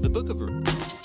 the book of Ruth.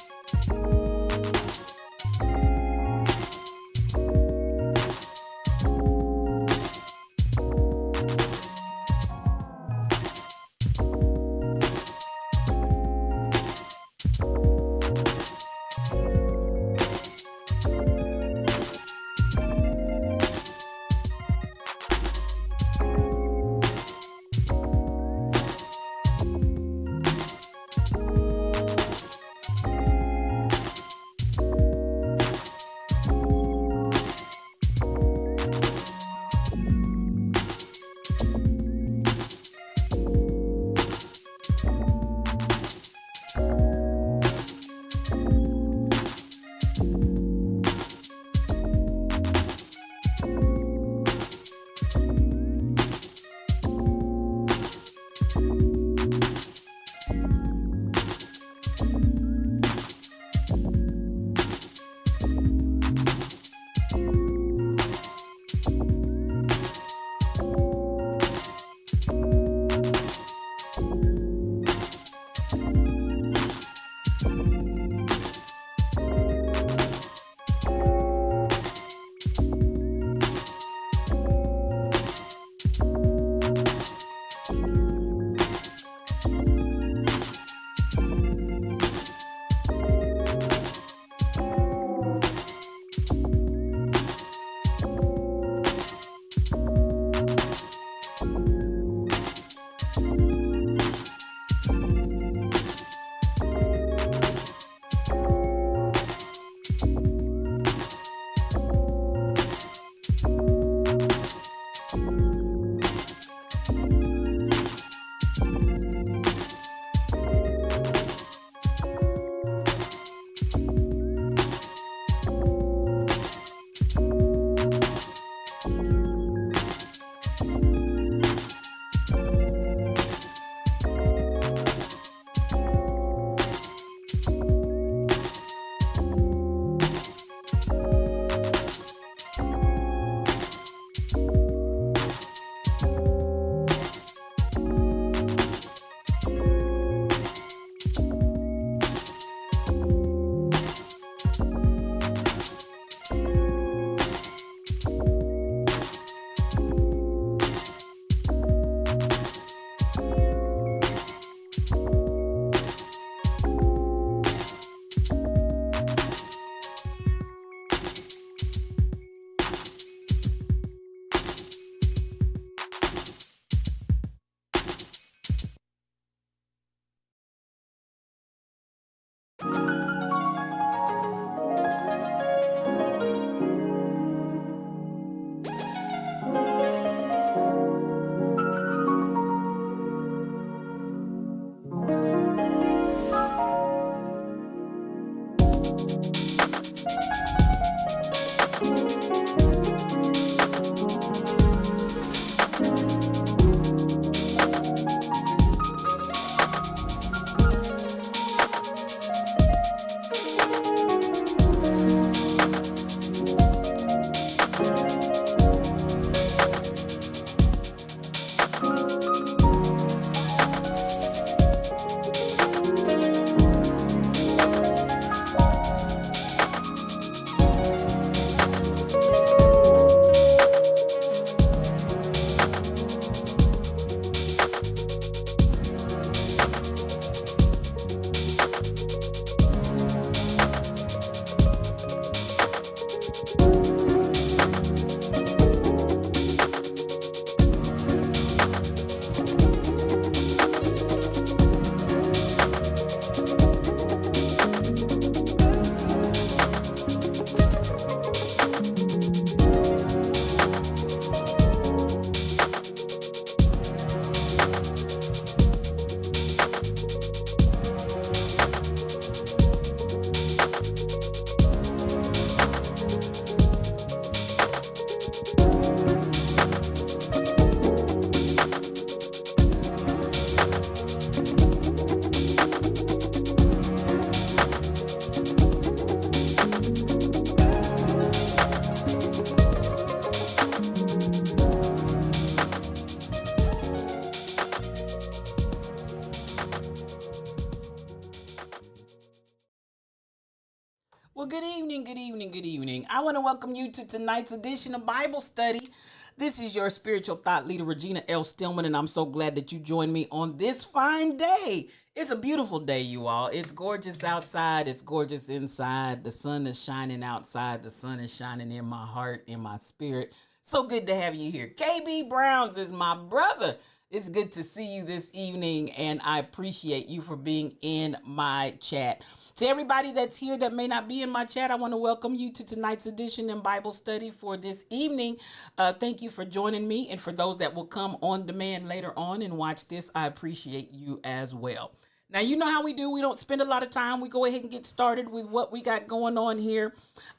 Well, good evening, good evening, good evening. I want to welcome you to tonight's edition of Bible Study. This is your spiritual thought leader, Regina L. Stillman, and I'm so glad that you joined me on this fine day. It's a beautiful day, you all. It's gorgeous outside, it's gorgeous inside. The sun is shining outside, the sun is shining in my heart, in my spirit. So good to have you here. KB Browns is my brother. It's good to see you this evening, and I appreciate you for being in my chat. To everybody that's here that may not be in my chat, I want to welcome you to tonight's edition in Bible study for this evening. Thank you for joining me, and for those that will come on demand later on and watch this, I appreciate you as well. Now, you know how we do. We don't spend a lot of time. We go ahead and get started with what we got going on here.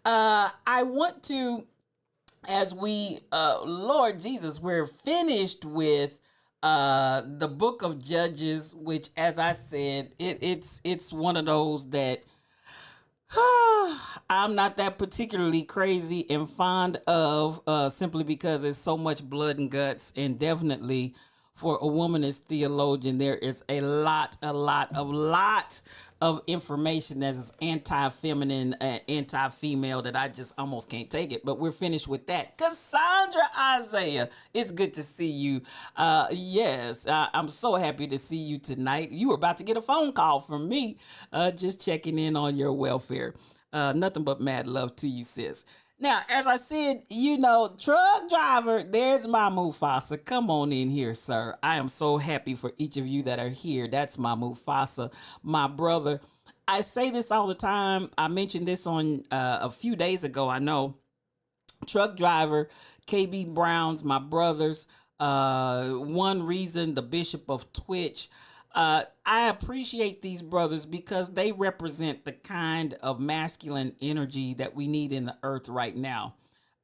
I want to, as we, Lord Jesus, we're finished with the book of Judges, which, as I said, it's one of those that I'm not that particularly crazy and fond of, simply because there's so much blood and guts, and definitely for a woman as theologian, there is a lot of information that is anti-feminine and anti-female that I just almost can't take it. But we're finished with that. Cassandra Isaiah, it's good to see you. Yes, I'm so happy to see you tonight. You were about to get a phone call from me, just checking in on your welfare. Nothing but mad love to you, sis. Now, as I said, truck driver, there's my Mufasa. Come on in here, sir. I am so happy for each of you that are here. That's my Mufasa, my brother. I say this all the time. I mentioned this on a few days ago, I know. Truck driver, KB Browns, my brothers. One reason, the Bishop of Twitch. I appreciate these brothers because they represent the kind of masculine energy that we need in the earth right now.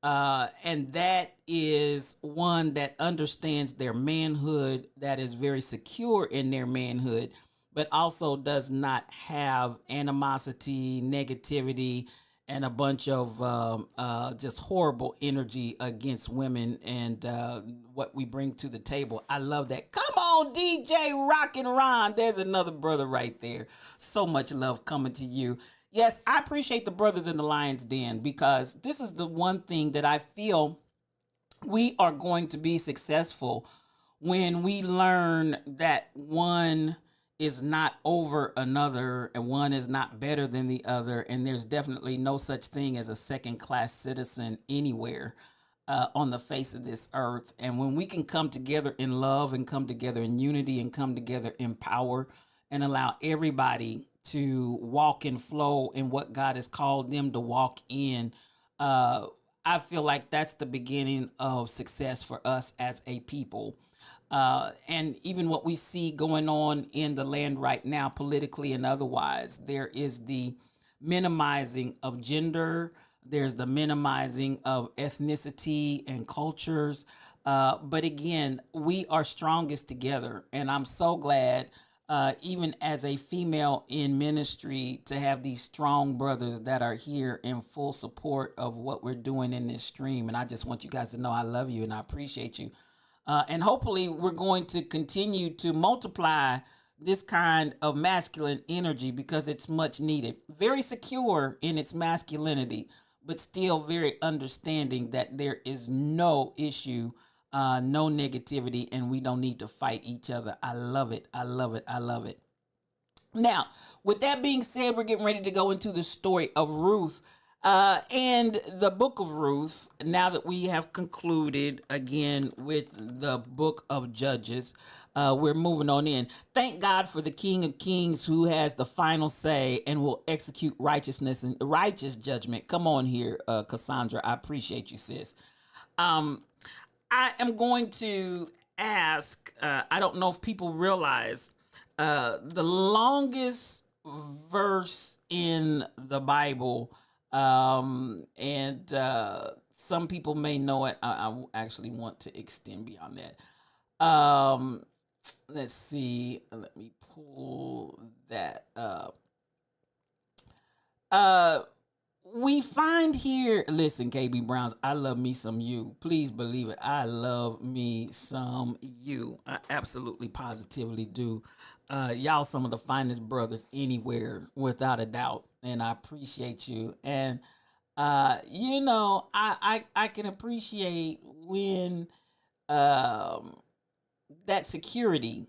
And that is one that understands their manhood, that is very secure in their manhood, but also does not have animosity, negativity, and a bunch of just horrible energy against women and what we bring to the table. I love that. Come on, DJ Rock and Ron. There's another brother right there. So much love coming to you. Yes, I appreciate the brothers in the Lion's Den, because this is the one thing that I feel we are going to be successful when we learn that one is not over another and one is not better than the other. And there's definitely no such thing as a second class citizen anywhere on the face of this earth. And when we can come together in love and come together in unity and come together in power and allow everybody to walk and flow in what God has called them to walk in, I feel like that's the beginning of success for us as a people. And even what we see going on in the land right now, politically and otherwise, there is the minimizing of gender, there's the minimizing of ethnicity and cultures. But again, we are strongest together. And I'm so glad, even as a female in ministry, to have these strong brothers that are here in full support of what we're doing in this stream. And I just want you guys to know I love you and I appreciate you. And hopefully we're going to continue to multiply this kind of masculine energy because it's much needed. Very secure in its masculinity, but still very understanding that there is no issue, no negativity, and we don't need to fight each other. I love it. I love it. I love it. Now, with that being said, we're getting ready to go into the story of Ruth. And the book of Ruth, now that we have concluded again with the book of Judges, we're moving on in. Thank God for the King of Kings who has the final say and will execute righteousness and righteous judgment. Come on here, Cassandra. I appreciate you, sis. I am going to ask, I don't know if people realize, the longest verse in the Bible, and some people may know it. I actually want to extend beyond that. Let's see. Let me pull that up. We find here, listen, KB Browns, I love me some you. Please believe it. I love me some you. I absolutely positively do. Y'all some of the finest brothers anywhere, without a doubt. and I appreciate you. And I can appreciate when um, that security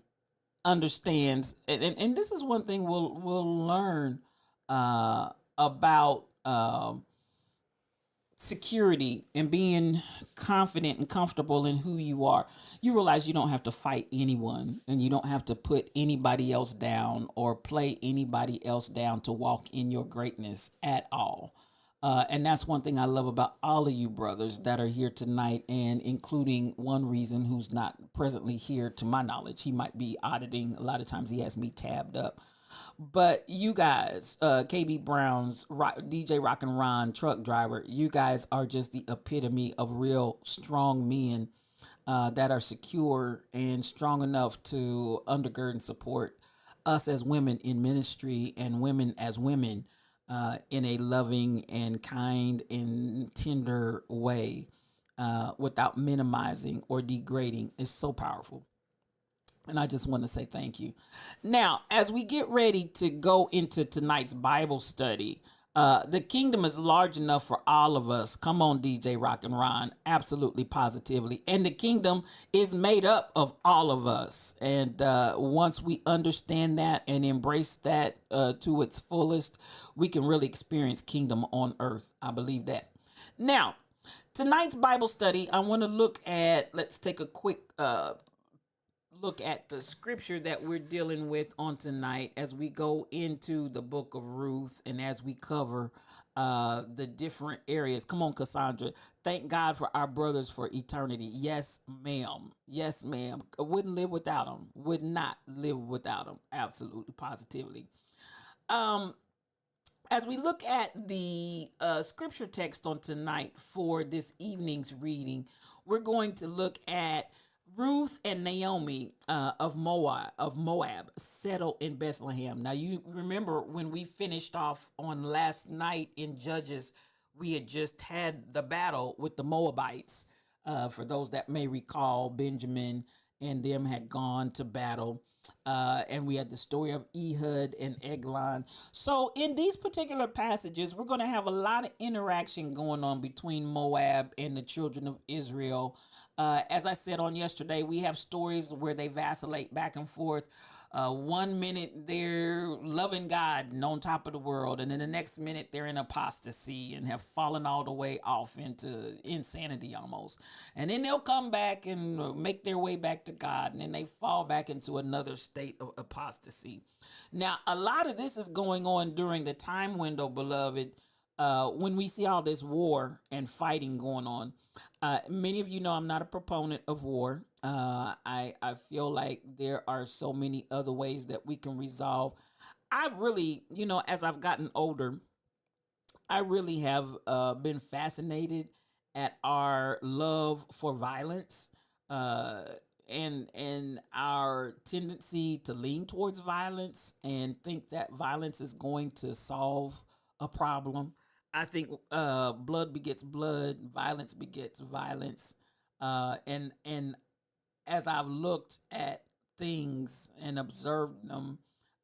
understands, and this is one thing we'll learn about security and being confident and comfortable in who you are. You realize you don't have to fight anyone, and you don't have to put anybody else down or play anybody else down to walk in your greatness at all. And that's one thing I love about all of you brothers that are here tonight, and including one reason who's not presently here to my knowledge. He might be auditing. A lot of times he has me tabbed up. But you guys, KB Brown's DJ Rock and Ron truck driver, you guys are just the epitome of real strong men that are secure and strong enough to undergird and support us as women in ministry and women as women in a loving and kind and tender way without minimizing or degrading. Is so powerful. And I just want to say thank you. Now, as we get ready to go into tonight's Bible study, the kingdom is large enough for all of us. Come on, DJ Rock and Ron. Absolutely, positively. And the kingdom is made up of all of us. And once we understand that and embrace that to its fullest, we can really experience kingdom on earth. I believe that. Now, tonight's Bible study, I want to look at, let's take a quick look at the scripture that we're dealing with on tonight as we go into the book of Ruth and as we cover the different areas. Come on, Cassandra. Thank God for our brothers for eternity. Yes, ma'am. Yes, ma'am. I wouldn't live without them. Would not live without them. Absolutely, positively. Um, as we look at the scripture text on tonight for this evening's reading, we're going to look at Ruth and Naomi of Moab settle in Bethlehem. Now you remember when we finished off on last night in Judges, we had just had the battle with the Moabites. For those that may recall, Benjamin and them had gone to battle. And we had the story of Ehud and Eglon. So, in these particular passages, we're going to have a lot of interaction going on between Moab and the children of Israel. As I said on yesterday, we have stories where they vacillate back and forth. One minute they're loving God and on top of the world, and then the next minute they're in apostasy and have fallen all the way off into insanity almost. And then they'll come back and make their way back to God, and then they fall back into another state of apostasy. Now, a lot of this is going on during the time window, beloved, when we see all this war and fighting going on. Many of you know I'm not a proponent of war. I feel like there are so many other ways that we can resolve. I really, as I've gotten older, I really have been fascinated at our love for violence, uh, and our tendency to lean towards violence and think that violence is going to solve a problem. I think blood begets blood, violence begets violence, and as I've looked at things and observed them,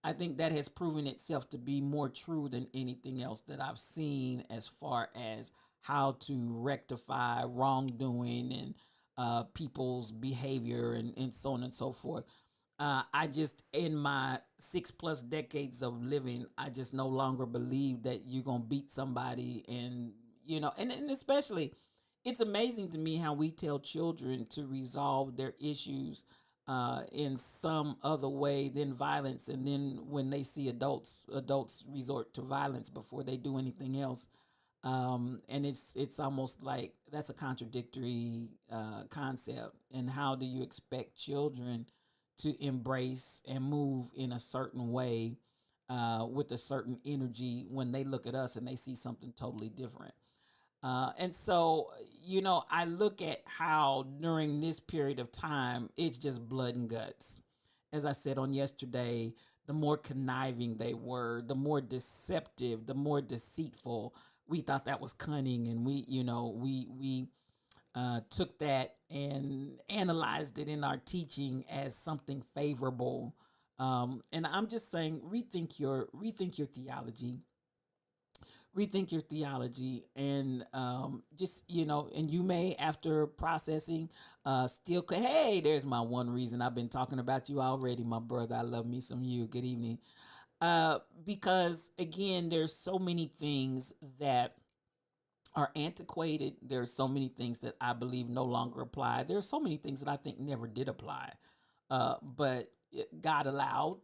I think that has proven itself to be more true than anything else that I've seen as far as how to rectify wrongdoing and people's behavior and so on and so forth. I just, in my 6+ decades of living, I just no longer believe that you're going to beat somebody. And especially, it's amazing to me how we tell children to resolve their issues in some other way than violence, and then when they see adults resort to violence before they do anything else. And it's almost like that's a contradictory concept. And how do you expect children to embrace and move in a certain way with a certain energy when they look at us and they see something totally different? And so, I look at how during this period of time, it's just blood and guts. As I said on yesterday, the more conniving they were, the more deceptive, the more deceitful. We thought that was cunning, and we took that and analyzed it in our teaching as something favorable. And I'm just saying, rethink your theology, rethink your theology, and just, and you may, after processing, still hey, there's my one reason I've been talking about you already, my brother. I love me some you. Good evening. Because again, there's so many things that are antiquated. There's so many things that I believe no longer apply. There's so many things that I think never did apply, but God allowed.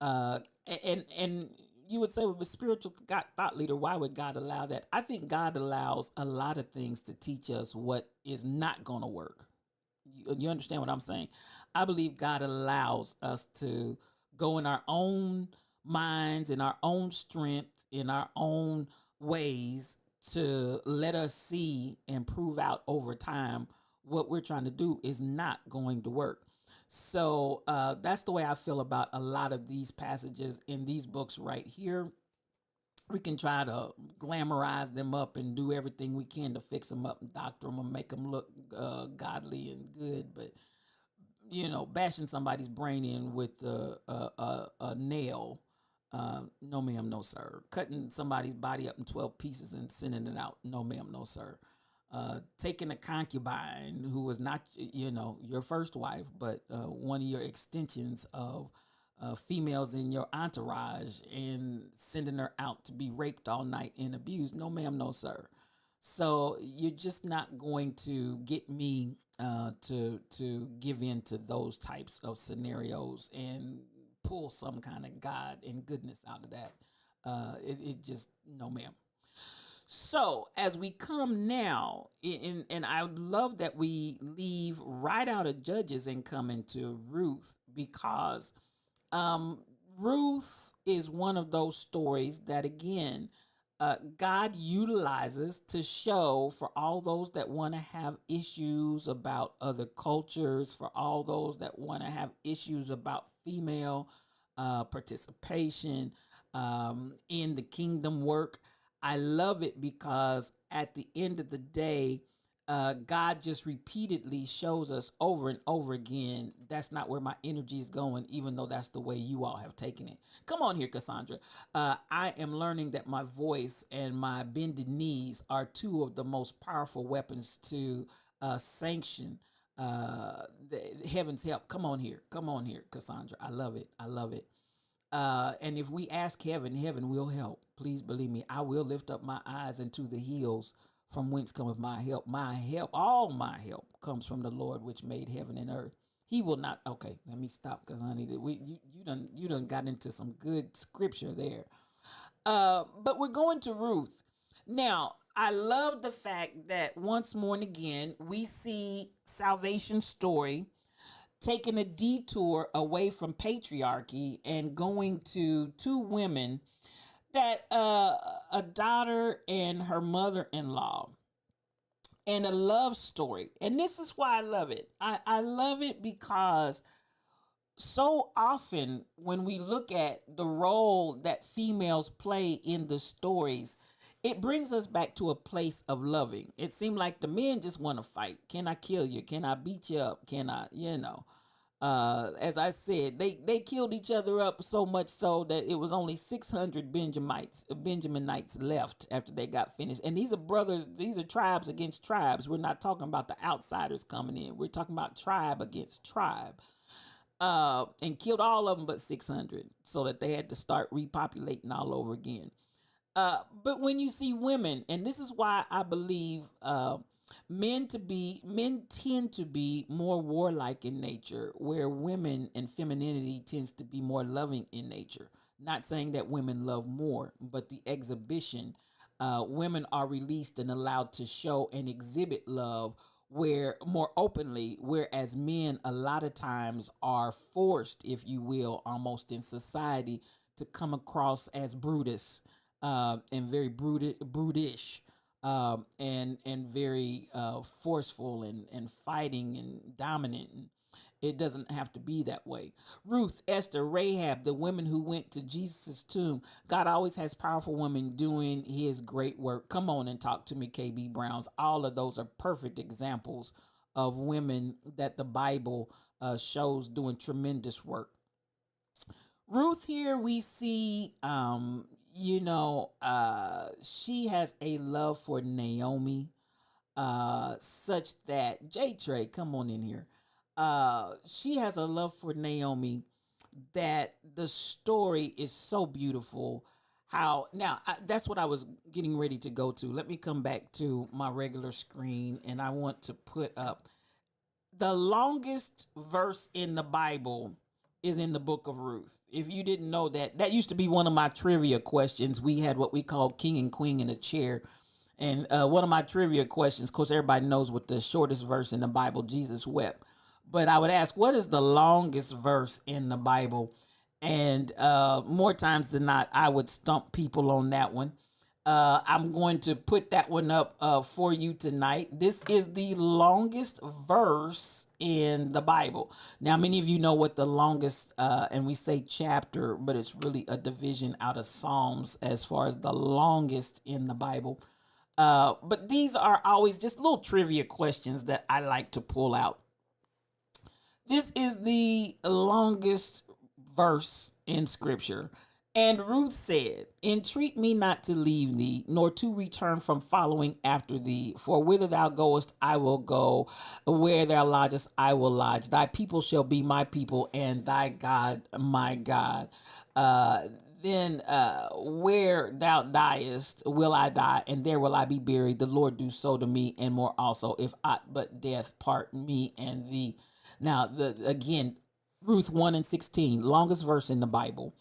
And you would say, with a spiritual God, thought leader, why would God allow that? I think God allows a lot of things to teach us what is not going to work. You understand what I'm saying? I believe God allows us to go in our own minds, in our own strength, in our own ways, to let us see and prove out over time what we're trying to do is not going to work. So that's the way I feel about a lot of these passages in these books right here. We can try to glamorize them up and do everything we can to fix them up and doctor them and make them look godly and good, but bashing somebody's brain in with a nail, no ma'am, no sir. Cutting somebody's body up in 12 pieces and sending it out, no ma'am, no sir. Taking a concubine who was not, your first wife, but one of your extensions of females in your entourage, and sending her out to be raped all night and abused, no ma'am, no sir. So you're just not going to get me to give in to those types of scenarios and pull some kind of God and goodness out of that. It just, no ma'am. So as we come now, and I love that we leave right out of Judges and come into Ruth, because Ruth is one of those stories that, again, God utilizes to show, for all those that want to have issues about other cultures, for all those that want to have issues about female participation in the kingdom work. I love it because at the end of the day, God just repeatedly shows us over and over again, that's not where my energy is going, even though that's the way you all have taken it. Come on here, Cassandra. I am learning that my voice and my bended knees are two of the most powerful weapons to sanction the heaven's help. Come on here, Cassandra. I love it. I love it. And if we ask heaven, heaven will help. Please believe me. I will lift up my eyes into the hills, from whence cometh my help. My help, all my help, comes from the Lord which made heaven and earth. He will not. Okay, let me stop, because honey, you done got into some good scripture there. But we're going to Ruth now. I love the fact that once more and again we see salvation story taking a detour away from patriarchy and going to two women, that a daughter and her mother-in-law, and a love story. And this is why I love it. I love it because so often when we look at the role that females play in the stories, it brings us back to a place of loving. It seemed like the men just want to fight. Can I kill you? Can I beat you up? Can I, as I said, they killed each other up, so much so that it was only 600 Benjaminites left after they got finished. And these are brothers, these are tribes against tribes. We're not talking about the outsiders coming in. We're talking about tribe against tribe. And killed all of them but 600, so that they had to start repopulating all over again. But when you see women, and this is why I believe men tend to be more warlike in nature, where women and femininity tends to be more loving in nature. Not saying that women love more, but the exhibition, women are released and allowed to show and exhibit love where more openly, whereas men a lot of times are forced, if you will, almost in society, to come across as Brutus, and very brutish, and very forceful and fighting and dominant. It doesn't have to be that way. Ruth, Esther, Rahab, the women who went to Jesus' tomb. God always has powerful women doing his great work. Come on and talk to me, KB Browns. All of those are perfect examples of women that the Bible shows doing tremendous work. Ruth here we see, she has a love for Naomi, such that J Trey, come on in here. She has a love for Naomi that the story is so beautiful. How now that's what I was getting ready to go to. Let me come back to my regular screen, and I want to put up the longest verse in the Bible is in the book of Ruth. If you didn't know that, that used to be one of my trivia questions. We had what we call king and queen in a chair. And one of my trivia questions, of course, everybody knows what the shortest verse in the Bible, Jesus wept. But I would ask, what is the longest verse in the Bible? And more times than not, I would stump people on that one. I'm going to put that one up for you tonight. This is the longest verse in the Bible. Now, many of you know what the longest, and we say chapter, but it's really a division out of Psalms as far as the longest in the Bible. But these are always just little trivia questions that I like to pull out. This is the longest verse in Scripture. And Ruth said, entreat me not to leave thee, nor to return from following after thee. For whither thou goest, I will go. Where thou lodgest, I will lodge. Thy people shall be my people, and thy God my God. Then where thou diest, will I die, and there will I be buried. The Lord do so to me, and more also, if aught but death part me and thee. Now, again, Ruth 1 and 16, longest verse in the Bible.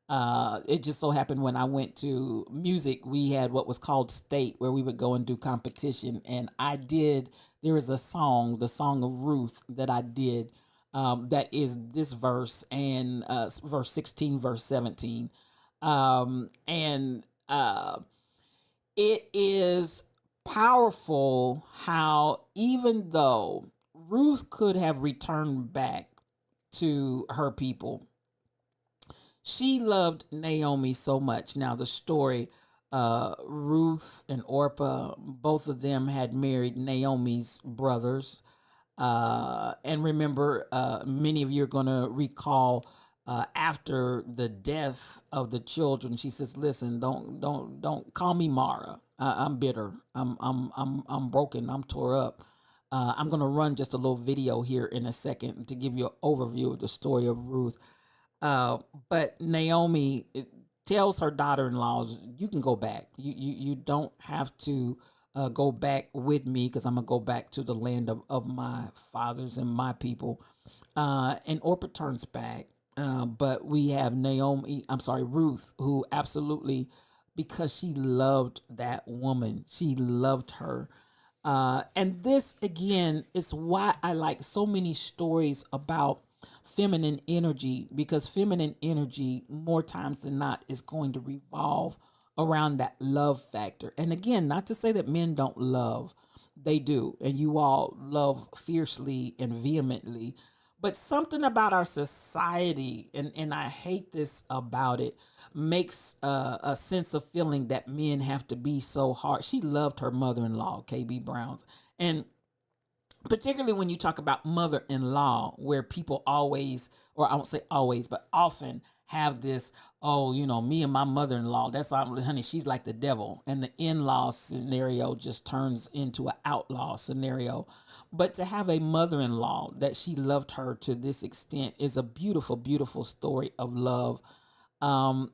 It just so happened when I went to music, we had what was called state, where we would go and do competition. And there is a song, the Song of Ruth, that I did, that is this verse and verse 16, verse 17. And it is powerful how, even though Ruth could have returned back to her people, she loved Naomi so much. Now, the story, Ruth and Orpah, both of them had married Naomi's brothers. And remember, many of you are going to recall, after the death of the children, she says, "Listen, don't call me Mara. I'm bitter. I'm broken. I'm tore up." I'm going to run just a little video here in a second to give you an overview of the story of Ruth. But Naomi tells her daughter-in-laws, "You can go back. You don't have to go back with me, because I'm gonna go back to the land of my fathers and my people." And Orpah turns back, but we have Ruth, who absolutely, because she loved that woman, she loved her. And this again is why I like so many stories about feminine energy, because feminine energy, more times than not, is going to revolve around that love factor. And again, not to say that men don't love, they do, and you all love fiercely and vehemently. But something about our society, and I hate this about it, makes a sense of feeling that men have to be so hard. She loved her mother-in-law, KB Browns. And particularly when you talk about mother-in-law, where people always, or I won't say always, but often have this, oh, me and my mother-in-law, that's honey, she's like the devil. And the in-law scenario just turns into an outlaw scenario. But to have a mother-in-law that she loved her to this extent is a beautiful, beautiful story of love. And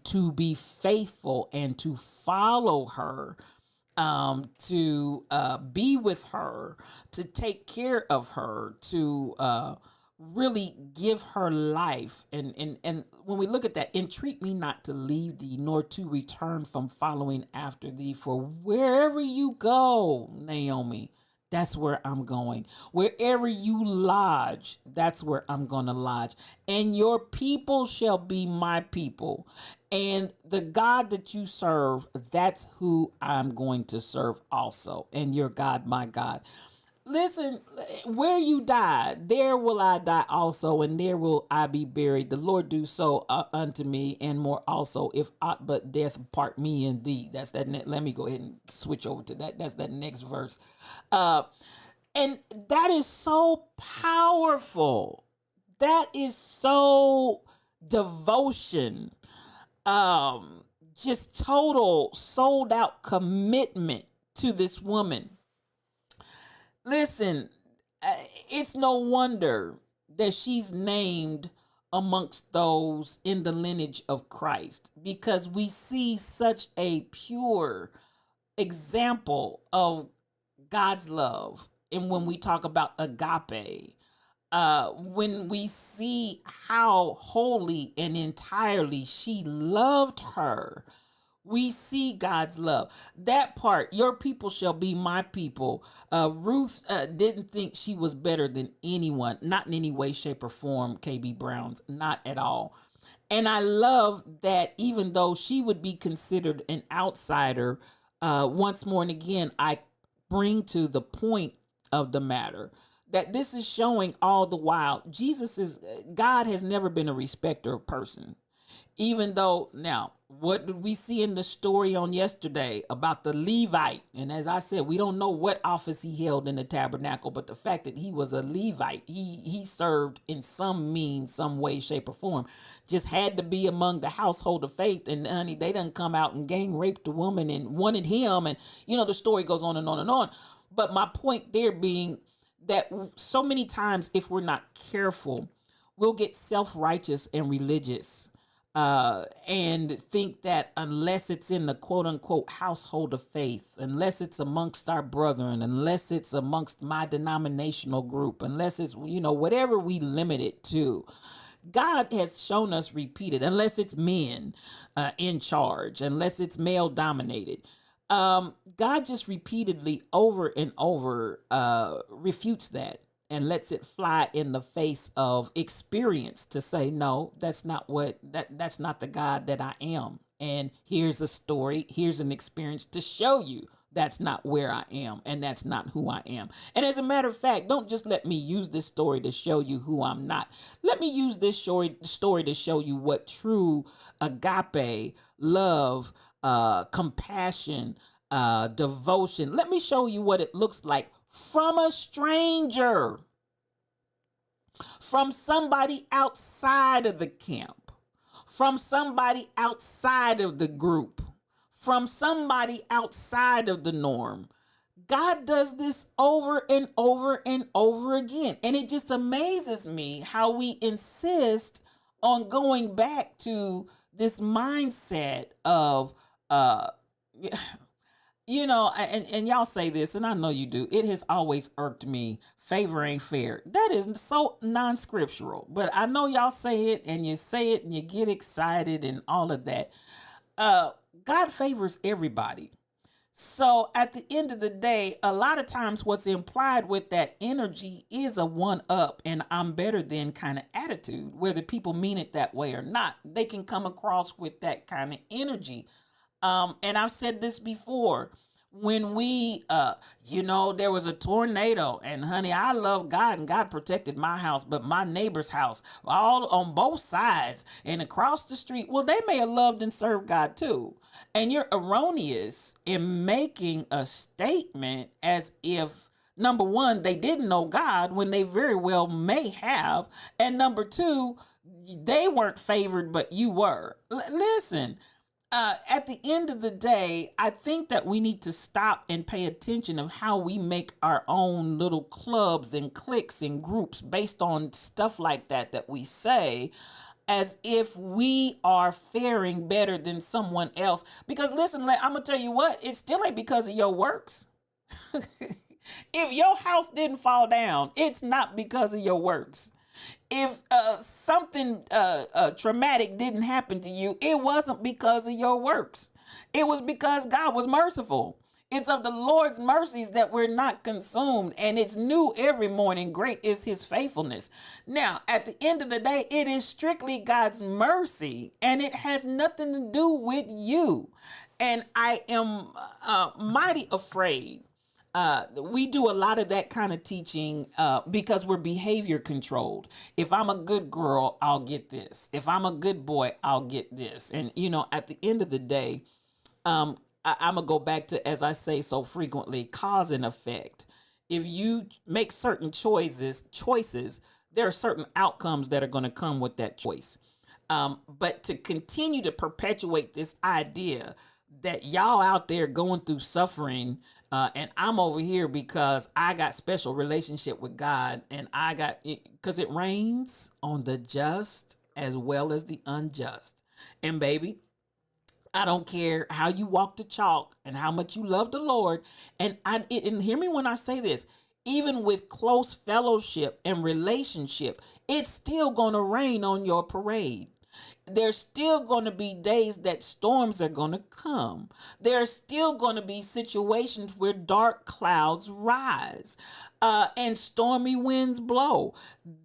to be faithful and to follow her, to be with her, to take care of her, to really give her life. And when we look at that, entreat me not to leave thee, nor to return from following after thee. For wherever you go, Naomi, that's where I'm going. Wherever you lodge, that's where I'm going to lodge. And your people shall be my people. And the God that you serve, that's who I'm going to serve also. And your God, my God. Listen, where you die, there will I die also, and there will I be buried. The Lord do so unto me, and more also, if aught but death part me and thee. That's that. Let me go ahead and switch over to that. That's that next verse. And that is so powerful. That is so devotion. um, just total sold out commitment to this woman. Listen, it's no wonder that she's named amongst those in the lineage of Christ, because we see such a pure example of God's love. And when we talk about agape, when we see how wholly and entirely she loved her, we see God's love. That part, your people shall be my people. Ruth didn't think she was better than anyone, not in any way, shape, or form, KB Browns, not at all. And I love that even though she would be considered an outsider, once more and again, I bring to the point of the matter that this is showing all the while God has never been a respecter of person. Even though, now, what did we see in the story on yesterday about the Levite? And as I said, we don't know what office he held in the tabernacle, but the fact that he was a Levite, he served in some means, some way, shape, or form, just had to be among the household of faith. And honey, they done come out and gang raped the woman and wanted him. And, the story goes on and on and on. But my point there being that so many times, if we're not careful, we'll get self-righteous and religious, and think that unless it's in the quote unquote household of faith, unless it's amongst our brethren, unless it's amongst my denominational group, unless it's, whatever we limit it to, God has shown us repeated, unless it's men in charge, unless it's male dominated. God just repeatedly over and over refutes that and lets it fly in the face of experience to say, no, that's not that's not the God that I am. And here's a story, here's an experience to show you that's not where I am and that's not who I am. And as a matter of fact, don't just let me use this story to show you who I'm not. Let me use this story to show you what true agape, love, compassion, devotion. Let me show you what it looks like from a stranger, from somebody outside of the camp, from somebody outside of the group, from somebody outside of the norm. God does this over and over and over again. And it just amazes me how we insist on going back to this mindset of, and y'all say this, and I know you do. It has always irked me. Favor ain't fair. That is so non-scriptural. But I know y'all say it and you get excited and all of that. God favors everybody. So at the end of the day, a lot of times what's implied with that energy is a one up and I'm better than kind of attitude, whether people mean it that way or not. They can come across with that kind of energy. And I've said this before, when we, there was a tornado and honey, I love God and God protected my house, but my neighbor's house, all on both sides and across the street, well, they may have loved and served God too. And you're erroneous in making a statement as if, number one, they didn't know God when they very well may have. And number two, they weren't favored, but you were. Listen. At the end of the day, I think that we need to stop and pay attention of how we make our own little clubs and cliques and groups based on stuff like that we say, as if we are faring better than someone else. Because listen, I'm going to tell you what, it still ain't because of your works. If your house didn't fall down, it's not because of your works. If something traumatic didn't happen to you, it wasn't because of your works. It was because God was merciful. It's of the Lord's mercies that we're not consumed, and it's new every morning. Great is his faithfulness. Now, at the end of the day, it is strictly God's mercy, and it has nothing to do with you. And I am mighty afraid. We do a lot of that kind of teaching because we're behavior controlled. If I'm a good girl, I'll get this. If I'm a good boy, I'll get this. And, at the end of the day, I'm going to go back to, as I say so frequently, cause and effect. If you make certain choices, there are certain outcomes that are going to come with that choice. But to continue to perpetuate this idea that y'all out there going through suffering, and I'm over here because I got special relationship with God, and I got because it rains on the just as well as the unjust. And baby, I don't care how you walk the chalk and how much you love the Lord. And hear me when I say this. Even with close fellowship and relationship, it's still gonna rain on your parade. There's still going to be days that storms are going to come. There's still going to be situations where dark clouds rise and stormy winds blow.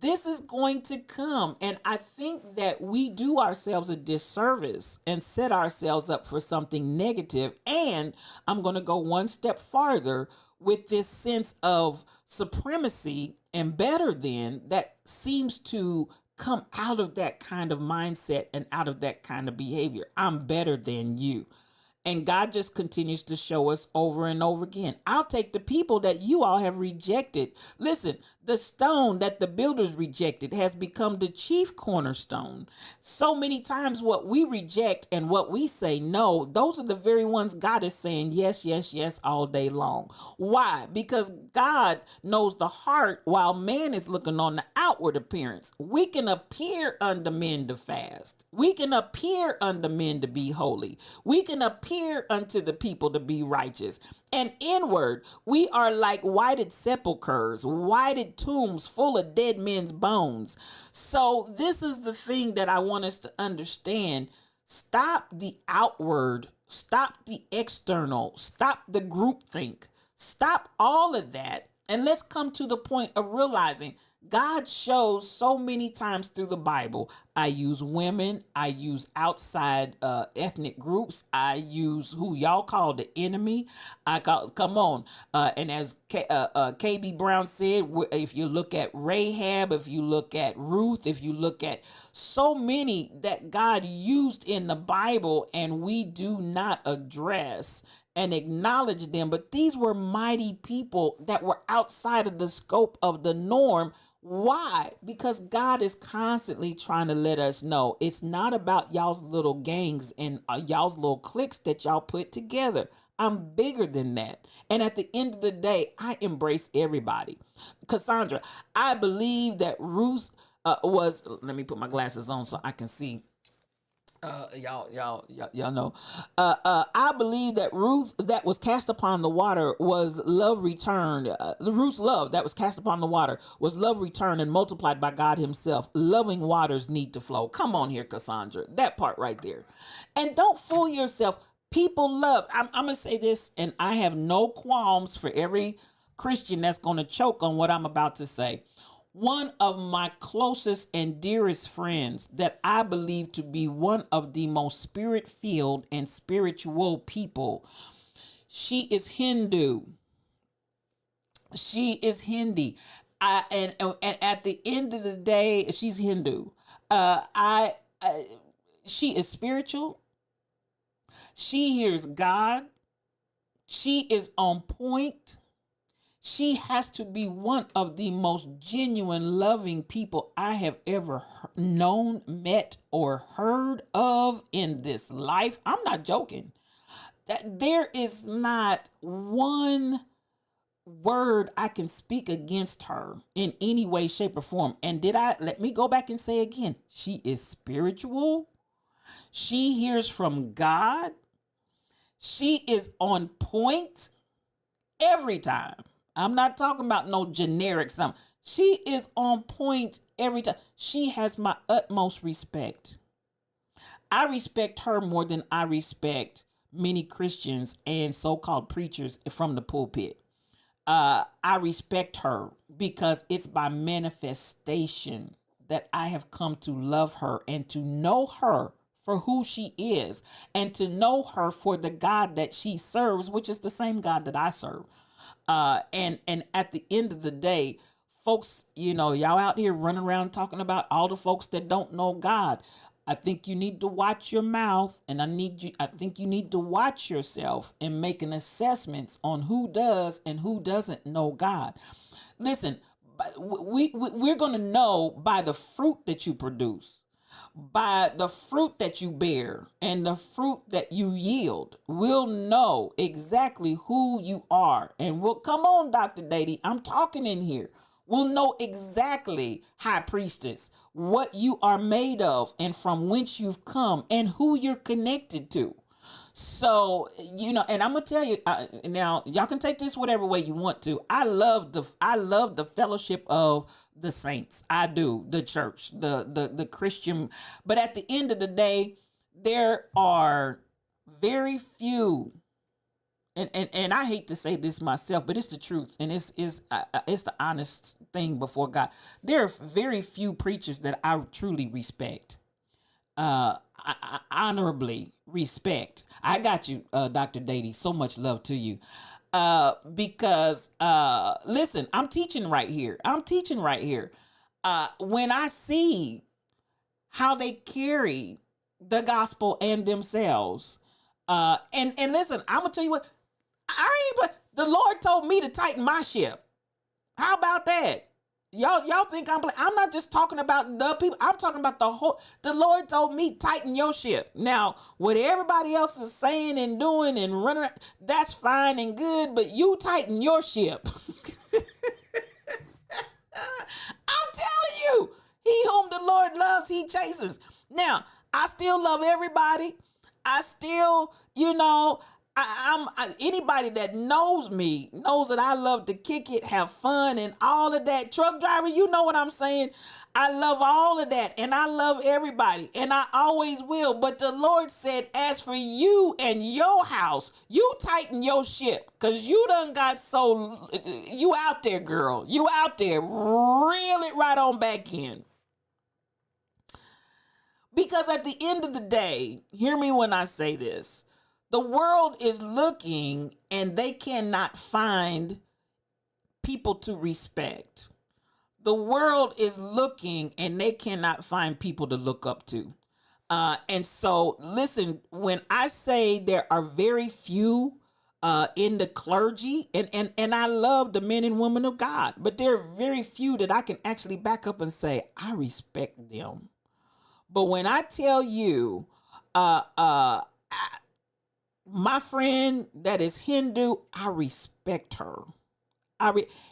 This is going to come. And I think that we do ourselves a disservice and set ourselves up for something negative. And I'm going to go one step farther with this sense of supremacy and better than that seems to come out of that kind of mindset and out of that kind of behavior. I'm better than you. And God just continues to show us over and over again. I'll take the people that you all have rejected. Listen, the stone that the builders rejected has become the chief cornerstone. So many times what we reject and what we say no, those are the very ones God is saying yes, yes, yes all day long. Why? Because God knows the heart while man is looking on the outward appearance. We can appear unto men to fast. We can appear unto men to be holy. We can appear unto the people to be righteous. And inward, we are like whited sepulchres, whited tombs full of dead men's bones. So this is the thing that I want us to understand. Stop the outward, stop the external, stop the groupthink, stop all of that. And let's come to the point of realizing God shows so many times through the Bible. I use women. I use outside ethnic groups. I use who y'all call the enemy. Come on. And as KB Brown said, if you look at Rahab, if you look at Ruth, if you look at so many that God used in the Bible and we do not address and acknowledge them. But these were mighty people that were outside of the scope of the norm. Why? Because God is constantly trying to let us know it's not about y'all's little gangs and y'all's little cliques that y'all put together. I'm bigger than that. And at the end of the day, I embrace everybody. Cassandra, I believe that Ruth let me put my glasses on so I can see. Y'all know. I believe that Ruth that was cast upon the water was love returned. Ruth's love that was cast upon the water was love returned and multiplied by God Himself. Loving waters need to flow. Come on here, Cassandra. That part right there. And don't fool yourself. People love. I'm gonna say this, and I have no qualms for every Christian that's gonna choke on what I'm about to say. One of my closest and dearest friends that I believe to be one of the most spirit-filled and spiritual people, she is Hindu. She is Hindi. And at the end of the day, she's Hindu. She is spiritual. She hears God. She is on point. She has to be one of the most genuine, loving people I have ever known, met, or heard of in this life. I'm not joking. That there is not one word I can speak against her in any way, shape, or form. And let me go back and say again, she is spiritual. She hears from God. She is on point every time. I'm not talking about no generic something. She is on point every time. She has my utmost respect. I respect her more than I respect many Christians and so-called preachers from the pulpit. I respect her because it's by manifestation that I have come to love her and to know her for who she is and to know her for the God that she serves, which is the same God that I serve. And at the end of the day, folks, y'all out here running around talking about all the folks that don't know God. I think you need to watch your mouth, and I think you need to watch yourself and making assessments on who does and who doesn't know God. Listen, we're going to know by the fruit that you produce. By the fruit that you bear and the fruit that you yield, we'll know exactly who you are. And we'll come on, Dr. Dady, I'm talking in here. We'll know exactly, high priestess, what you are made of and from whence you've come and who you're connected to. So, and I'm gonna tell you now, y'all can take this whatever way you want to. I love the fellowship of the saints. I do, the church, the Christian. But at the end of the day, there are very few, and I hate to say this myself, but it's the truth, and it's the honest thing before God. There are very few preachers that I truly respect. Honorably respect. I got you, Dr. Dady. So much love to you. Because listen, I'm teaching right here. When I see how they carry the gospel and themselves, and listen, I'm gonna tell you what, the Lord told me to tighten my ship. How about that? Y'all think I'm not just talking about the people. I'm talking about the Lord told me tighten your ship. Now, what everybody else is saying and doing and running, that's fine and good, but you tighten your ship. I'm telling you, he whom the Lord loves, he chases. Now, I still love everybody. I still, anybody that knows me knows that I love to kick it, have fun, and all of that. Truck driver, you know what I'm saying? I love all of that, and I love everybody, and I always will. But the Lord said, as for you and your house, you tighten your ship, because you done got you out there, girl. You out there. Reel it right on back in. Because at the end of the day, hear me when I say this, the world is looking and they cannot find people to respect. The world is looking and they cannot find people to look up to. And so, listen, when I say there are very few in the clergy, and I love the men and women of God, but there are very few that I can actually back up and say, I respect them. But when I tell you, my friend that is Hindu, I respect her.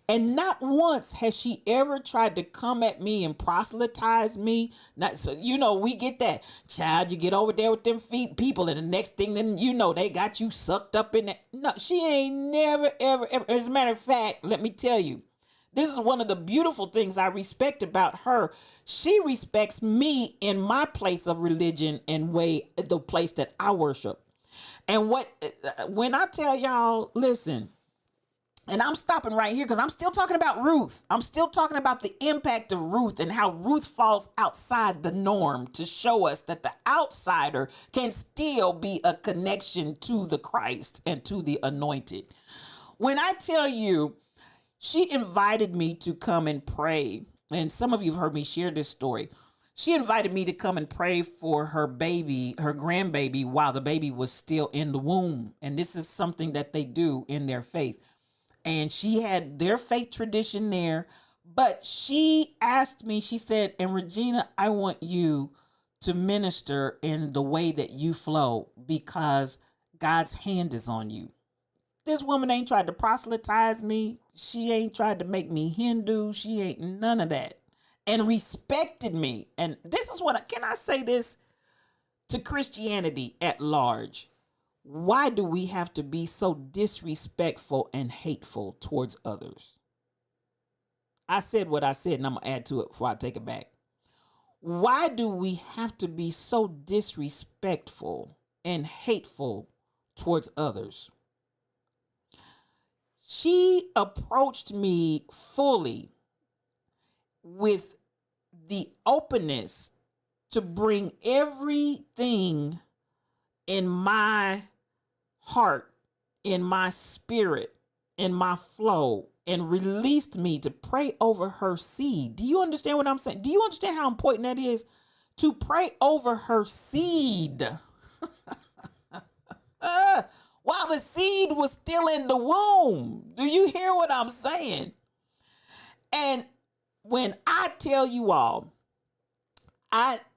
And not once has she ever tried to come at me and proselytize me. We get that. Child, you get over there with them people, and the next thing, then they got you sucked up in that. No, she ain't never, ever. As a matter of fact, let me tell you, this is one of the beautiful things I respect about her. She respects me in my place of religion and the place that I worship. And when I tell y'all, listen, and I'm stopping right here because I'm still talking about Ruth. I'm still talking about the impact of Ruth and how Ruth falls outside the norm to show us that the outsider can still be a connection to the Christ and to the anointed. When I tell you, she invited me to come and pray, and some of you have heard me share this story. She invited me to come and pray for her baby, her grandbaby, while the baby was still in the womb. And this is something that they do in their faith. And she had their faith tradition there. But she asked me, she said, and Regina, I want you to minister in the way that you flow because God's hand is on you. This woman ain't tried to proselytize me. She ain't tried to make me Hindu. She ain't none of that. And respected me. And this is can I say this to Christianity at large? Why do we have to be so disrespectful and hateful towards others? I said what I said, and I'm going to add to it before I take it back. Why do we have to be so disrespectful and hateful towards others? She approached me fully with the openness to bring everything in my heart, in my spirit, in my flow, and released me to pray over her seed. Do you understand what I'm saying? Do you understand how important that is? To pray over her seed. While the seed was still in the womb. Do you hear what I'm saying? And when I tell you all,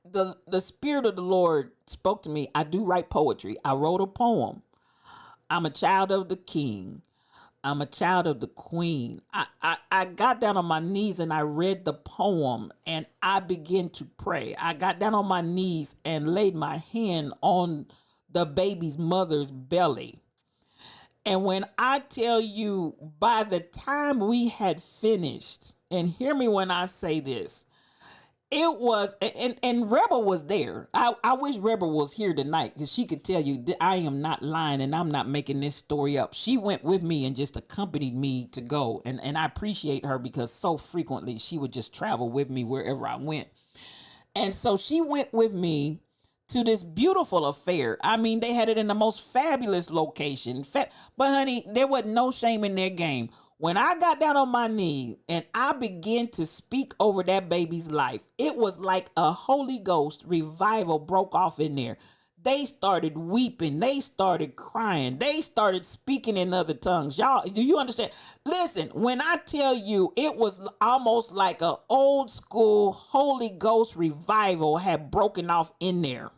the spirit of the Lord spoke to me. I do write poetry. I wrote a poem. I'm a child of the king. I'm a child of the queen. I got down on my knees and I read the poem and I began to pray. I got down on my knees and laid my hand on the baby's mother's belly. And when I tell you, by the time we had finished, and hear me when I say this, it was, and Rebel was there. I wish Rebel was here tonight because she could tell you that I am not lying and I'm not making this story up. She went with me and just accompanied me to go. And I appreciate her because so frequently she would just travel with me wherever I went. And so she went with me to this beautiful affair. I mean, they had it in the most fabulous location. But honey, there was no shame in their game. When I got down on my knee and I began to speak over that baby's life, it was like a Holy Ghost revival broke off in there. They started weeping. They started crying. They started speaking in other tongues. Y'all, do you understand? Listen, when I tell you it was almost like an old school Holy Ghost revival had broken off in there.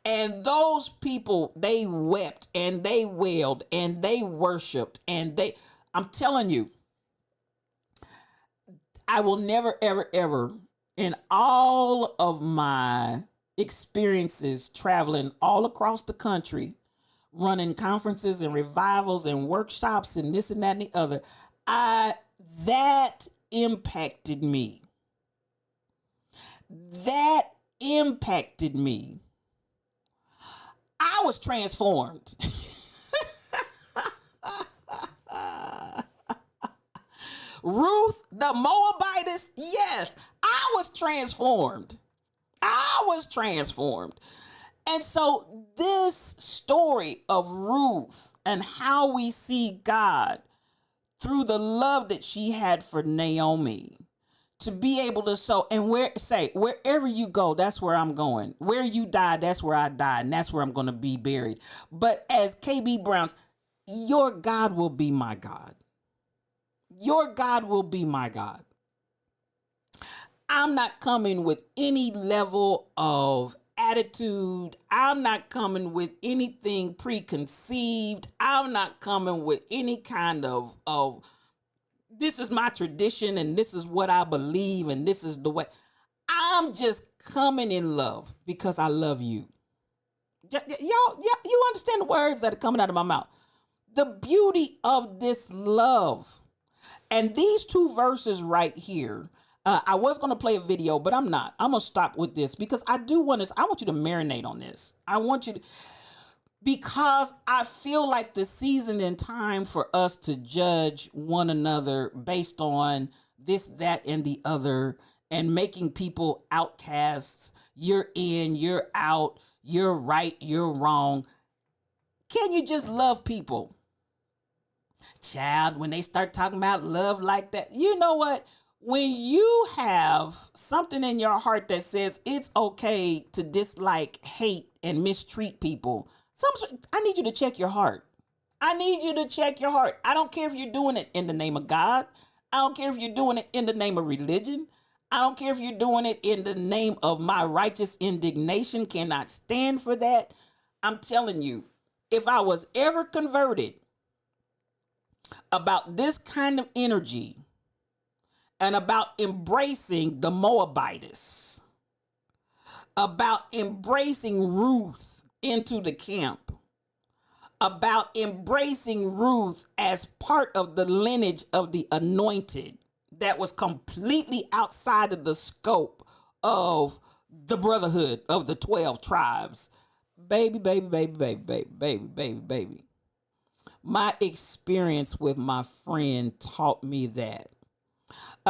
And those people, they wept and they wailed and they worshiped and I'm telling you, I will never, ever, ever in all of my experiences traveling all across the country, running conferences and revivals and workshops and this and that and the other, that impacted me. That impacted me. I was transformed. Ruth, the Moabitess, yes, I was transformed. I was transformed. And so this story of Ruth and how we see God through the love that she had for Naomi, to be able to sow, and wherever you go, that's where I'm going. Where you die, that's where I die, and that's where I'm going to be buried. But as KB Brown's, your God will be my God. Your God will be my God. I'm not coming with any level of attitude. I'm not coming with anything preconceived. I'm not coming with any kind of this is my tradition and this is what I believe and this is the way. I'm just coming in love because I love you. Y'all, you understand the words that are coming out of my mouth. The beauty of this love. And these two verses right here, I was going to play a video, but I'm not. I'm going to stop with this because I want you to marinate on this. I want you to, because I feel like the season and time for us to judge one another based on this, that, and the other, and making people outcasts. You're in, you're out, you're right, you're wrong. Can you just love people? Child, when they start talking about love like that, you know what? When you have something in your heart that says it's okay to dislike, hate, and mistreat people, I need you to check your heart. I need you to check your heart. I don't care if you're doing it in the name of God. I don't care if you're doing it in the name of religion. I don't care if you're doing it in the name of my righteous indignation. Cannot stand for that. I'm telling you, if I was ever converted about this kind of energy and about embracing the Moabitess, about embracing Ruth into the camp, about embracing Ruth as part of the lineage of the anointed that was completely outside of the scope of the brotherhood of the 12 tribes. Baby. My experience with my friend taught me that.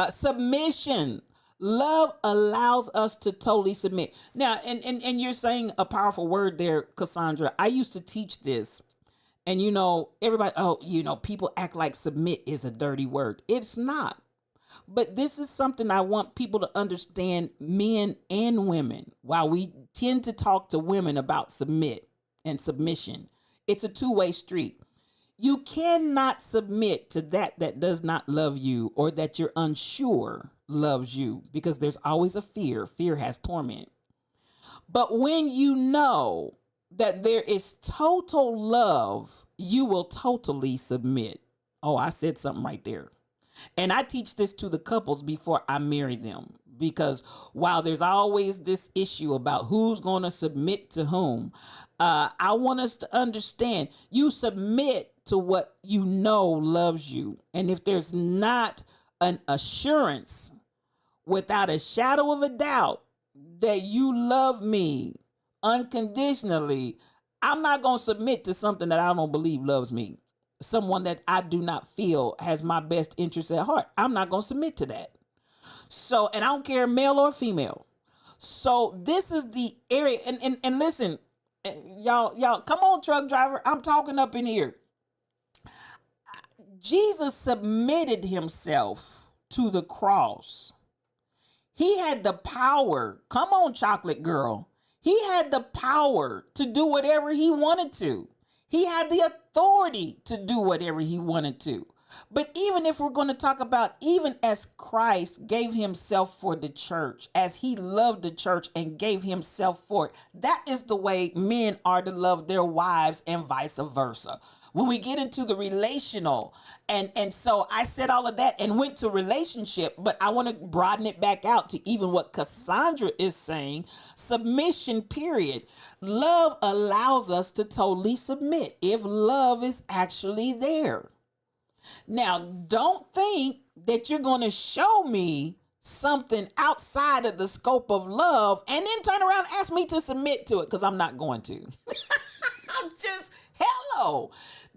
Submission. Love allows us to totally submit. Now, and you're saying a powerful word there, Cassandra. I used to teach this. And everybody, people act like submit is a dirty word. It's not. But this is something I want people to understand, men and women. While we tend to talk to women about submit and submission, it's a two-way street. You cannot submit to that does not love you or that you're unsure loves you, because there's always a fear. Fear has torment. But when you know that there is total love, you will totally submit. Oh, I said something right there. And I teach this to the couples before I marry them, because while there's always this issue about who's going to submit to whom, I want us to understand you submit to what you know loves you. And if there's not an assurance without a shadow of a doubt that you love me unconditionally, I'm not going to submit to something that I don't believe loves me. Someone that I do not feel has my best interest at heart. I'm not going to submit to that. So, and I don't care male or female. So this is the area. And listen, y'all, come on, truck driver. I'm talking up in here. Jesus submitted himself to the cross. He had the power. Come on, chocolate girl. He had the power to do whatever he wanted to. He had the authority to do whatever he wanted to. But even if we're going to talk about, even as Christ gave himself for the church, as he loved the church and gave himself for it, that is the way men are to love their wives and vice versa. When we get into the relational, and so I said all of that and went to relationship, but I want to broaden it back out to even what Cassandra is saying, submission, period. Love allows us to totally submit if love is actually there. Now, don't think that you're going to show me something outside of the scope of love and then turn around and ask me to submit to it, because I'm not going to. I'm just, hello.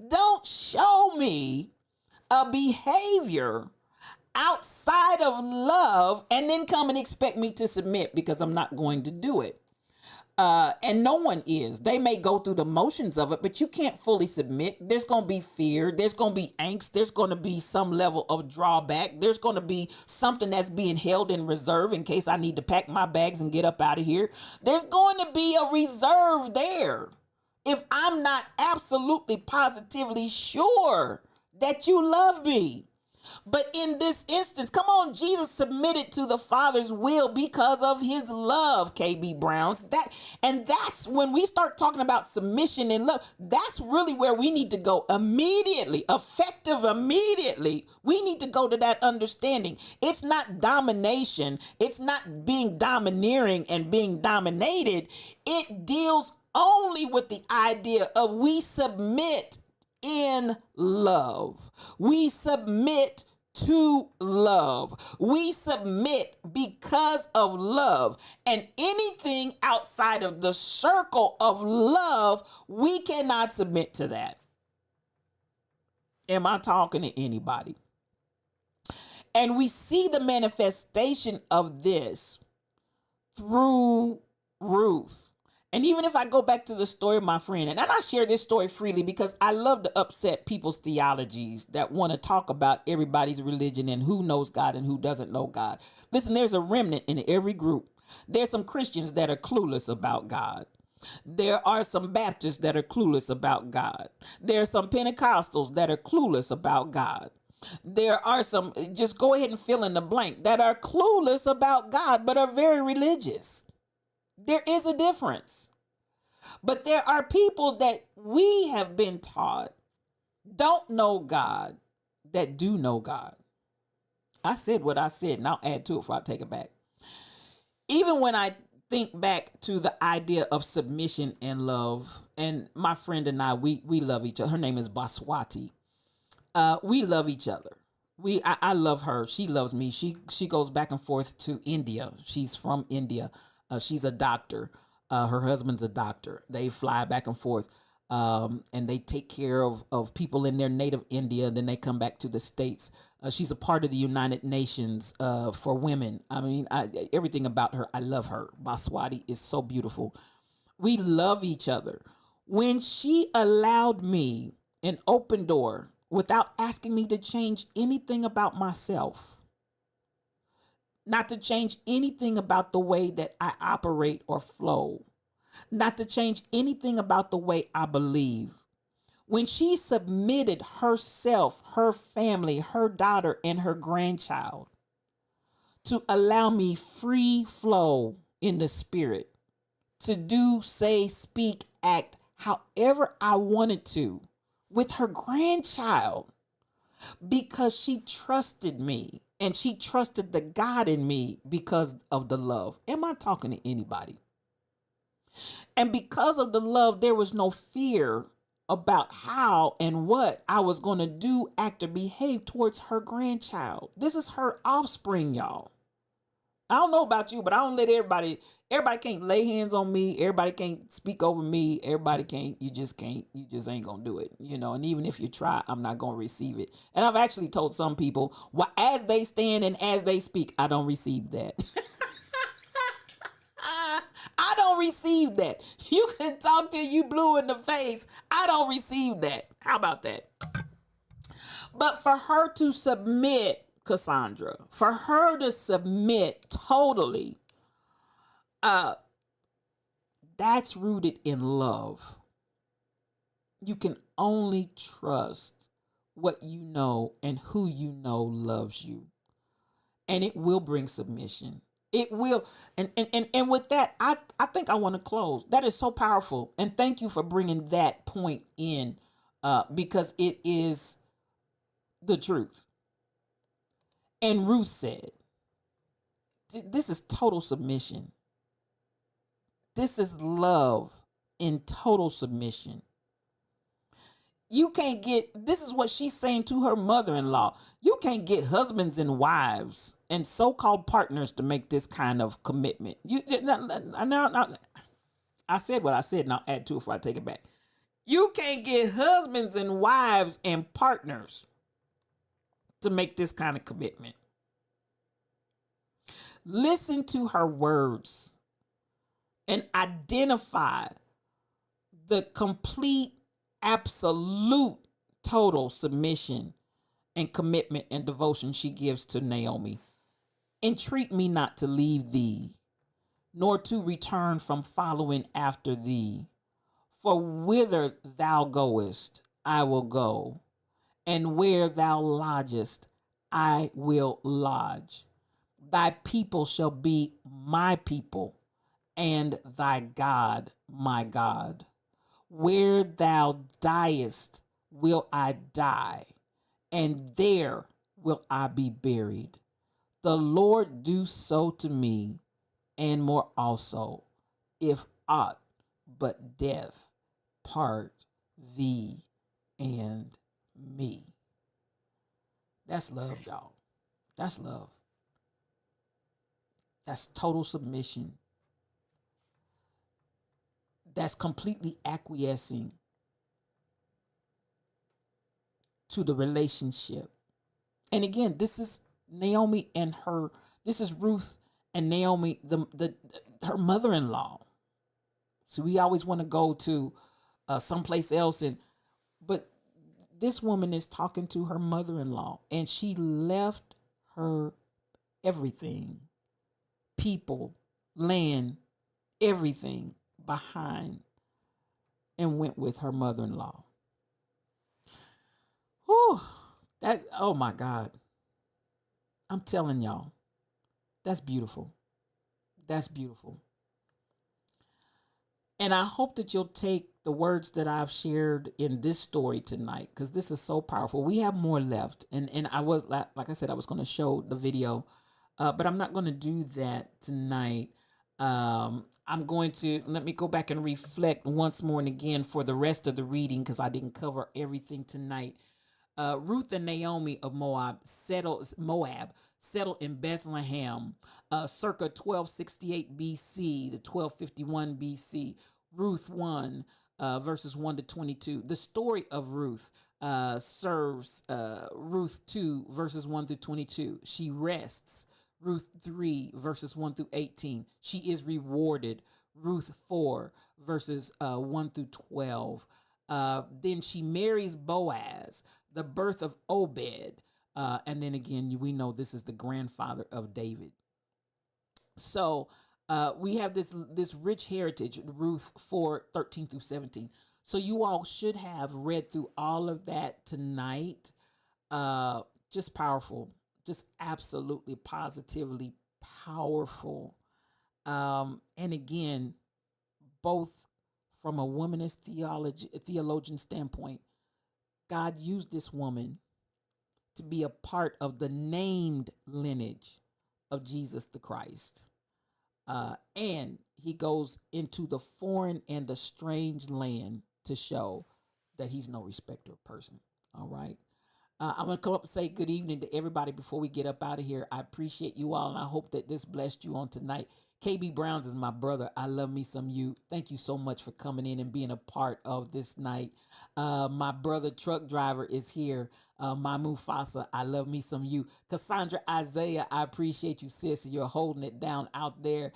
Don't show me a behavior outside of love and then come and expect me to submit, because I'm not going to do it. And no one is. They may go through the motions of it, but you can't fully submit. There's going to be fear. There's going to be angst. There's going to be some level of drawback. There's going to be something that's being held in reserve in case I need to pack my bags and get up out of here. There's going to be a reserve there if I'm not absolutely positively sure that you love me. But in this instance, come on, Jesus submitted to the Father's will because of his love, KB Browns. That's when we start talking about submission and love. That's really where we need to go immediately, effective immediately. We need to go to that understanding. It's not domination. It's not being domineering and being dominated. It deals only with the idea of we submit in love. We submit to love. We submit because of love. And anything outside of the circle of love, we cannot submit to that. Am I talking to anybody? And we see the manifestation of this through Ruth. And even if I go back to the story of my friend, and I share this story freely because I love to upset people's theologies that want to talk about everybody's religion and who knows God and who doesn't know God. Listen, there's a remnant in every group. There's some Christians that are clueless about God. There are some Baptists that are clueless about God. There are some Pentecostals that are clueless about God. There are some, just go ahead and fill in the blank, that are clueless about God but are very religious. There is a difference. But there are people that we have been taught don't know God that do know God. I said what I said, and I'll add to it before I take it back. Even when I think back to the idea of submission and love, and my friend and I, we love each other. Her name is Baswati. We love each other. I love her. She loves me. She goes back and forth to India. She's from India. She's a doctor. Her husband's a doctor. They fly back and forth, and they take care of people in their native India. And then they come back to the States. She's a part of the United Nations for women. I mean, everything about her, I love her. Baswati is so beautiful. We love each other. When she allowed me an open door without asking me to change anything about myself, not to change anything about the way that I operate or flow, not to change anything about the way I believe. When she submitted herself, her family, her daughter, and her grandchild to allow me free flow in the spirit to do, say, speak, act however I wanted to with her grandchild because she trusted me and she trusted the God in me because of the love. Am I talking to anybody? And because of the love, there was no fear about how and what I was going to do, act, or behave towards her grandchild. This is her offspring, y'all. I don't know about you, but I don't let everybody can't lay hands on me. Everybody can't speak over me. Everybody can't, you just ain't gonna do it, you know. And even if you try, I'm not gonna receive it. And I've actually told some people, well, as they stand and as they speak, I don't receive that. I don't receive that. You can talk till you blue in the face. I don't receive that. How about that? But for her to submit, Cassandra, for her to submit totally, that's rooted in love. You can only trust what you know and who you know loves you. And it will bring submission. It will. And with that, I think I want to close. That is so powerful. And thank you for bringing that point in because it is the truth. And Ruth said, this is total submission. This is love in total submission. You can't get, this is what she's saying to her mother-in-law. You can't get husbands and wives and so-called partners to make this kind of commitment. Now, I said what I said, and I'll add to it before I take it back. You can't get husbands and wives and partners to make this kind of commitment. Listen to her words and identify the complete, absolute, total submission and commitment and devotion she gives to Naomi. Entreat me not to leave thee, nor to return from following after thee. For whither thou goest, I will go, and where thou lodgest, I will lodge. Thy people shall be my people, and thy God my God. Where thou diest will I die, and there will I be buried. The Lord do so to me, and more also, if aught but death part thee and me. That's love, y'all. That's love. That's total submission. That's completely acquiescing to the relationship. And again, this is Naomi and her, this is Ruth and Naomi, her mother-in-law. So we always want to go to someplace else, but this woman is talking to her mother-in-law, and she left her everything, people, land, everything behind, and went with her mother-in-law. Whew, that, oh my God. I'm telling y'all, that's beautiful. That's beautiful. And I hope that you'll take the words that I've shared in this story tonight, because this is so powerful. We have more left. And I was, like I said, I was going to show the video, but I'm not going to do that tonight. I'm going to, let me go back and reflect once more and again for the rest of the reading, because I didn't cover everything tonight. Ruth and Naomi of Moab settled in Bethlehem circa 1268 BC to 1251 BC. Ruth 1, verses 1 to 22. The story of Ruth serves Ruth 2, verses 1 through 22. She rests. Ruth 3, verses 1 through 18. She is rewarded. Ruth 4, verses 1 through 12. Then she marries Boaz, the birth of Obed. And then again, we know this is the grandfather of David. So we have this rich heritage, Ruth 4, 13 through 17. So you all should have read through all of that tonight. Just powerful just absolutely positively powerful. And again, both from a womanist theologian standpoint, God used this woman to be a part of the named lineage of Jesus the Christ. And he goes into the foreign and the strange land to show that he's no respecter of person. All right. I'm going to come up and say good evening to everybody before we get up out of here. I appreciate you all, and I hope that this blessed you on tonight. KB Browns is my brother. I love me some you. Thank you so much for coming in and being a part of this night. My brother truck driver is here. My Mufasa, I love me some you. Cassandra Isaiah, I appreciate you, sis. You're holding it down out there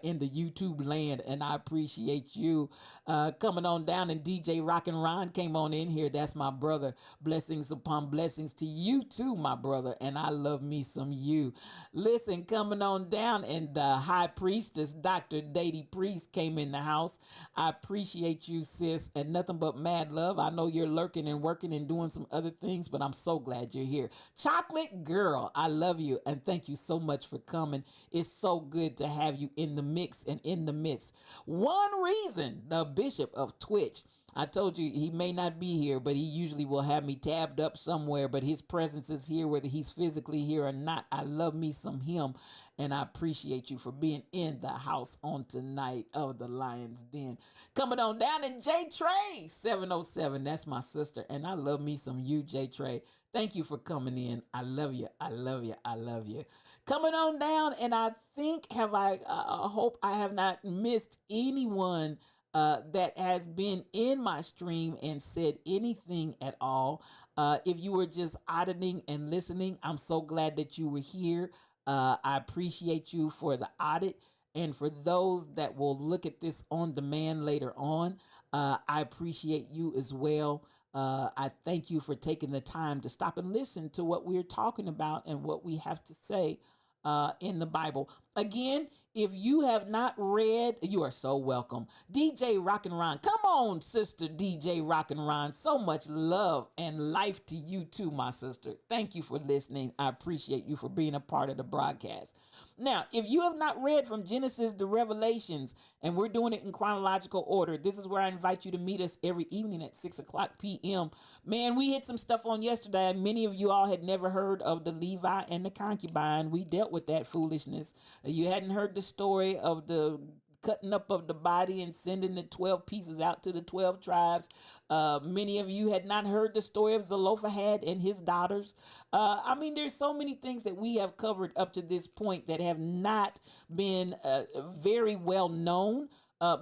in the YouTube land, and I appreciate you. Coming on down, and DJ Rockin' Ron came on in here. That's my brother. Blessings upon blessings to you too, my brother, and I love me some you. Listen, coming on down, and the high priestess, Dr. Dady Priest, came in the house. I appreciate you, sis, and nothing but mad love. I know you're lurking and working and doing some other things, but I'm so glad you're here. Chocolate Girl, I love you, and thank you so much for coming. It's so good to have you in the mix and in the midst. One Reason, the Bishop of Twitch. I told you he may not be here, but he usually will have me tabbed up somewhere, but his presence is here whether he's physically here or not. I love me some him, and I appreciate you for being in the house on tonight of the Lion's Den. Coming on down, and J Trey 707, that's my sister, and I love me some you, J Trey. Thank you for coming in. I love you. I love you. I love you. Coming on down, and I think I hope I have not missed anyone that has been in my stream and said anything at all. If you were just auditing and listening, I'm so glad that you were here. I appreciate you for the audit. And for those that will look at this on demand later on, I appreciate you as well. I thank you for taking the time to stop and listen to what we're talking about and what we have to say in the Bible. Again, if you have not read, you are so welcome. DJ Rockin' Ron, come on, sister DJ Rockin' Ron. So much love and life to you too, my sister. Thank you for listening. I appreciate you for being a part of the broadcast. Now, if you have not read from Genesis to Revelations, and we're doing it in chronological order, this is where I invite you to meet us every evening at 6:00 p.m. Man, we hit some stuff on yesterday. Many of you all had never heard of the Levi and the concubine. We dealt with that foolishness. You hadn't heard the story of the cutting up of the body and sending the 12 pieces out to the 12 tribes. Many of you had not heard the story of Zelophehad and his daughters. I mean, there's so many things that we have covered up to this point that have not been very well known.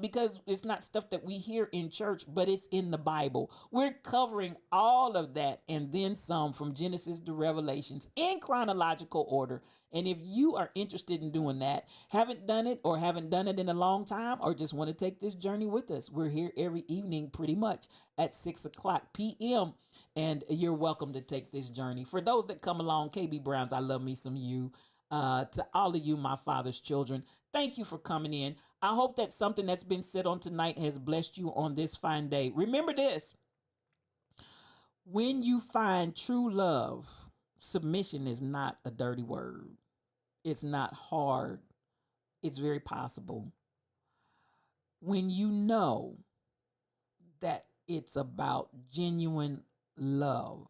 Because it's not stuff that we hear in church, but it's in the Bible. We're covering all of that and then some from Genesis to Revelations in chronological order. And if you are interested in doing that, haven't done it or haven't done it in a long time, or just want to take this journey with us, we're here every evening pretty much at 6:00 p.m. And you're welcome to take this journey. For those that come along, KB Browns, I love me some you. To all of you, my father's children, thank you for coming in. I hope that something that's been said on tonight has blessed you on this fine day. Remember this: when you find true love, submission is not a dirty word. It's not hard. It's very possible. When you know that it's about genuine love,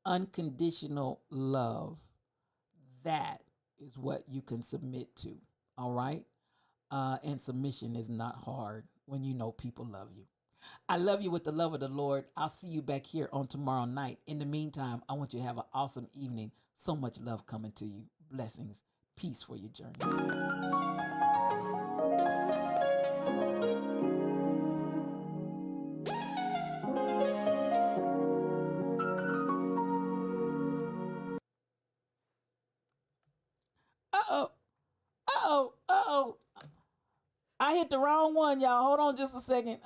unconditional love, that is what you can submit to. All right. And submission is not hard when you know people love you. I love you with the love of the Lord. I'll see you back here on tomorrow night. In the meantime, I want you to have an awesome evening. So much love coming to you. Blessings. Peace for your journey. I hit the wrong one, y'all. Hold on just a second.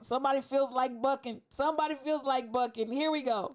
Somebody feels like bucking. Here we go.